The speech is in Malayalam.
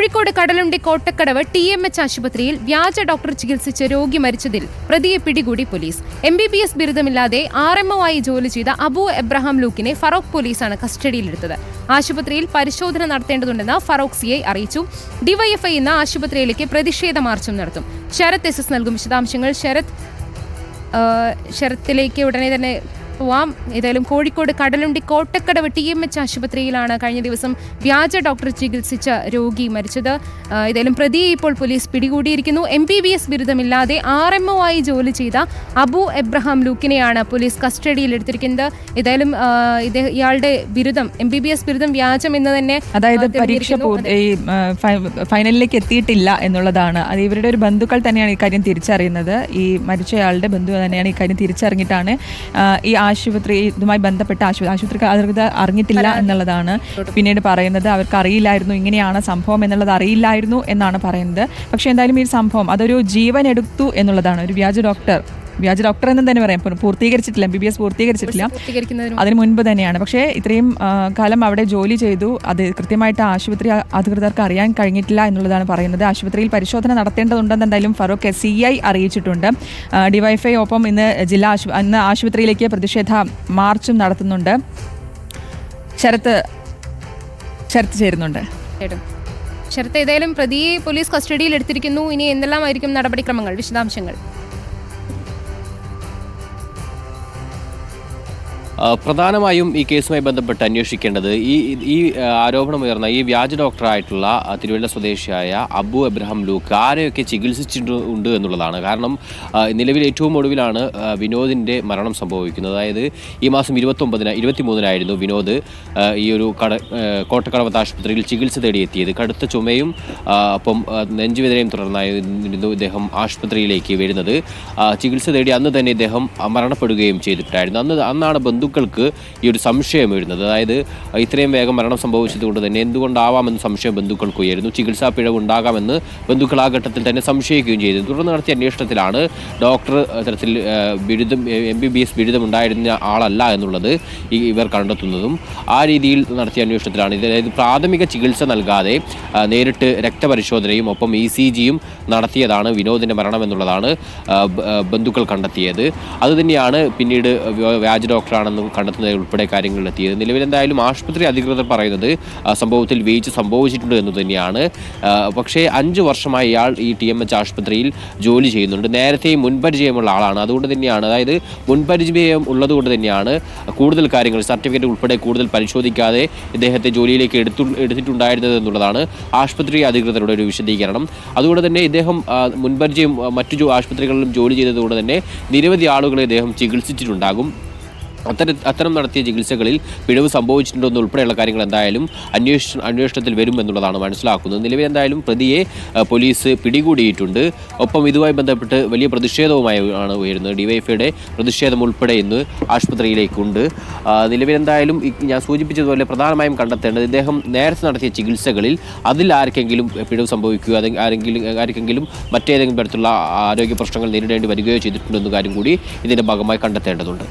കോഴിക്കോട് കടലുണ്ടി കോട്ടക്കടവ് TMH ആശുപത്രിയിൽ വ്യാജ ഡോക്ടർ ചികിത്സിച്ച് രോഗി മരിച്ചതിൽ പ്രതിയെ പിടികൂടി പോലീസ്. MBBS ബിരുദമില്ലാതെ RMO ആയി ജോലി ചെയ്ത അബു എബ്രഹാം ലൂക്കിനെ ഫറോക്ക് പോലീസാണ് കസ്റ്റഡിയിലെടുത്തത്. ആശുപത്രിയിൽ പരിശോധന നടത്തേണ്ടതുണ്ടെന്ന് ഫറോക്ക് CI അറിയിച്ചു. DYFI ഇന്ന് ആശുപത്രിയിലേക്ക് പ്രതിഷേധ മാർച്ചും നടത്തും. ശരത് SS നൽകും വിശദാംശങ്ങൾ. ശരത്തിലേക്ക് ഉടനെ തന്നെ പോവാം. ഏതായാലും കോഴിക്കോട് കടലുണ്ടി കോട്ടക്കടവ് TMH ആശുപത്രിയിലാണ് കഴിഞ്ഞ ദിവസം വ്യാജ ഡോക്ടർ ചികിത്സിച്ച രോഗി മരിച്ചത്. ഏതായാലും പ്രതിയെ ഇപ്പോൾ പോലീസ് പിടികൂടിയിരിക്കുന്നു. MBBS ബിരുദമില്ലാതെ RMO ആയി ജോലി ചെയ്ത അബു എബ്രഹാം ലൂക്കിനെയാണ് പോലീസ് കസ്റ്റഡിയിലെടുത്തിരിക്കുന്നത്. ഏതായാലും ഇയാളുടെ ബിരുദം MBBS ബിരുദം വ്യാജം എന്ന് തന്നെ, അതായത് പരീക്ഷ ഫൈനലിലേക്ക് എത്തിയിട്ടില്ല എന്നുള്ളതാണ്. അത് ഇവരുടെ ഒരു ബന്ധുക്കൾ തന്നെയാണ് ഇക്കാര്യം തിരിച്ചറിയുന്നത്. ഈ മരിച്ചയാളുടെ ബന്ധു തന്നെയാണ് ഇക്കാര്യം തിരിച്ചറിഞ്ഞിട്ടാണ് ഈ ആശുപത്രി ഇതുമായി ബന്ധപ്പെട്ട ആശുപത്രിക്ക് അധികൃതർ അറിഞ്ഞിട്ടില്ല എന്നുള്ളതാണ് പിന്നീട് പറയുന്നത്. അവർക്ക് അറിയില്ലായിരുന്നു ഇങ്ങനെയാണ് സംഭവം എന്നുള്ളത്, അറിയില്ലായിരുന്നു എന്നാണ് പറയുന്നത്. പക്ഷേ എന്തായാലും ഈ സംഭവം അതൊരു ജീവൻ എടുത്തു എന്നുള്ളതാണ്. ഒരു വ്യാജ ഡോക്ടർ എന്ന് തന്നെ പറയാം. പൂർത്തീകരിച്ചിട്ടില്ല, MBBS പൂർത്തീകരിച്ചിട്ടില്ല, അതിന് മുൻപ് തന്നെയാണ്. പക്ഷേ ഇത്രയും കാലം അവിടെ ജോലി ചെയ്തു, അത് കൃത്യമായിട്ട് ആശുപത്രി അധികൃതർക്ക് അറിയാൻ കഴിഞ്ഞിട്ടില്ല എന്നുള്ളതാണ് പറയുന്നത്. ആശുപത്രിയിൽ പരിശോധന നടത്തേണ്ടതുണ്ടെന്ന് എന്തായാലും ഫറോക്ക് CI അറിയിച്ചിട്ടുണ്ട്. DYFI ഒപ്പം ഇന്ന് ആശുപത്രിയിലേക്ക് പ്രതിഷേധ മാർച്ചും നടത്തുന്നുണ്ട്. ശരത്ത് ചേരുന്നുണ്ട്. ശരത്ത്, ഏതായാലും പ്രതിയെ പോലീസ് കസ്റ്റഡിയിൽ എടുത്തിരിക്കുന്നു. ഇനി എന്തെല്ലാമായിരിക്കും നടപടിക്രമങ്ങൾ? വിശദാംശങ്ങൾ. പ്രധാനമായും ഈ കേസുമായി ബന്ധപ്പെട്ട് അന്വേഷിക്കേണ്ടത് ഈ ആരോപണമുയർന്ന ഈ വ്യാജ ഡോക്ടറായിട്ടുള്ള തിരുവല്ല സ്വദേശിയായ അബു എബ്രഹാം ലൂക്ക് ആരെയൊക്കെ ചികിത്സിച്ചിട്ടുണ്ട് എന്നുള്ളതാണ്. കാരണം നിലവിൽ ഏറ്റവും ഒടുവിലാണ് വിനോദിൻ്റെ മരണം സംഭവിക്കുന്നത്. അതായത് ഈ മാസം 23-നായിരുന്നു വിനോദ് ഈ ഒരു കോട്ടക്കടവത്ത് ആശുപത്രിയിൽ ചികിത്സ തേടിയെത്തിയത്. കടുത്ത ചുമയും ഒപ്പം നെഞ്ചുവേദനയും തുടർന്നായിരുന്നു ഇദ്ദേഹം ആശുപത്രിയിലേക്ക് വരുന്നത്. ചികിത്സ തേടി അന്ന് തന്നെ ഇദ്ദേഹം മരണപ്പെടുകയും ചെയ്തിട്ടായിരുന്നു. അന്നാണ് ബന്ധുക്കൾക്ക് ഈ ഒരു സംശയം വരുന്നത്. അതായത് ഇത്രയും വേഗം മരണം സംഭവിച്ചതുകൊണ്ട് തന്നെ എന്തുകൊണ്ടാവാമെന്ന് സംശയം ബന്ധുക്കൾക്ക് ഉയരുന്നു. ചികിത്സാ പിഴവ് ഉണ്ടാകാമെന്ന് ബന്ധുക്കൾ ആ ഘട്ടത്തിൽ തന്നെ സംശയിക്കുകയും ചെയ്തു. തുടർന്ന് നടത്തിയ അന്വേഷണത്തിലാണ് ഡോക്ടർ തരത്തിൽ MBBS ബിരുദം ഉണ്ടായിരുന്ന ആളല്ല എന്നുള്ളത് ഇവർ കണ്ടെത്തുന്നതും. ആ രീതിയിൽ നടത്തിയ അന്വേഷണത്തിലാണ് അതായത് പ്രാഥമിക ചികിത്സ നൽകാതെ നേരിട്ട് രക്തപരിശോധനയും ഒപ്പം ECGയും നടത്തിയതാണ് വിനോദിൻ്റെ മരണം എന്നുള്ളതാണ് ബന്ധുക്കൾ കണ്ടെത്തിയത്. അതുതന്നെയാണ് പിന്നീട് വ്യാജ ഡോക്ടറാണെന്ന് കണ്ടെത്തുന്നത് ഉൾപ്പെടെ കാര്യങ്ങളിലെത്തിയത്. നിലവിലെന്തായാലും ആശുപത്രി അധികൃതർ പറയുന്നത് സംഭവത്തിൽ വീഴ്ച സംഭവിച്ചിട്ടുണ്ട് എന്ന് തന്നെയാണ്. പക്ഷേ 5 വർഷമായി ഇയാൾ ഈ TMH ആശുപത്രിയിൽ ജോലി ചെയ്യുന്നുണ്ട്. നേരത്തെയും മുൻപരിചയമുള്ള ആളാണ്. അതുകൊണ്ട് തന്നെയാണ്, അതായത് മുൻപരിചയം ഉള്ളതുകൊണ്ട് തന്നെയാണ് കൂടുതൽ കാര്യങ്ങൾ സർട്ടിഫിക്കറ്റ് ഉൾപ്പെടെ കൂടുതൽ പരിശോധിക്കാതെ ഇദ്ദേഹത്തെ ജോലിയിലേക്ക് എടുത്തിട്ടുണ്ടായിരുന്നത് എന്നുള്ളതാണ് ആശുപത്രി അധികൃതരുടെ ഒരു വിശദീകരണം. അതുകൊണ്ട് തന്നെ ഇദ്ദേഹം മുൻപരിചയം മറ്റു ആശുപത്രികളിലും ജോലി ചെയ്തതുകൊണ്ട് തന്നെ നിരവധി ആളുകളെ ഇദ്ദേഹം ചികിത്സിച്ചിട്ടുണ്ടാകും. അത്തരം നടത്തിയ ചികിത്സകളിൽ പിഴവ് സംഭവിച്ചിട്ടുണ്ടോ ഉൾപ്പെടെയുള്ള കാര്യങ്ങൾ എന്തായാലും അന്വേഷണത്തിൽ വരും എന്നുള്ളതാണ് മനസ്സിലാക്കുന്നത്. നിലവിൽ എന്തായാലും പ്രതിയെ പോലീസ് പിടികൂടിയിട്ടുണ്ട്. ഒപ്പം ഇതുമായി ബന്ധപ്പെട്ട് വലിയ പ്രതിഷേധവുമായി ആണ് ഉയരുന്നത്. DYFIയുടെ പ്രതിഷേധം ഉൾപ്പെടെ ഇന്ന് ആശുപത്രിയിലേക്കുണ്ട്. നിലവിൽ എന്തായാലും ഞാൻ സൂചിപ്പിച്ചതുപോലെ പ്രധാനമായും കണ്ടെത്തേണ്ടത് ഇദ്ദേഹം നേരത്തെ നടത്തിയ ചികിത്സകളിൽ അതിൽ ആർക്കെങ്കിലും പിഴവ് സംഭവിക്കുകയോ ആർക്കെങ്കിലും മറ്റേതെങ്കിലും തരത്തിലുള്ള ആരോഗ്യ പ്രശ്നങ്ങൾ നേരിടേണ്ടി വരികയോ ചെയ്തിട്ടുണ്ടെന്ന കാര്യം കൂടി ഇതിൻ്റെ ഭാഗമായി കണ്ടെത്തേണ്ടതുണ്ട്.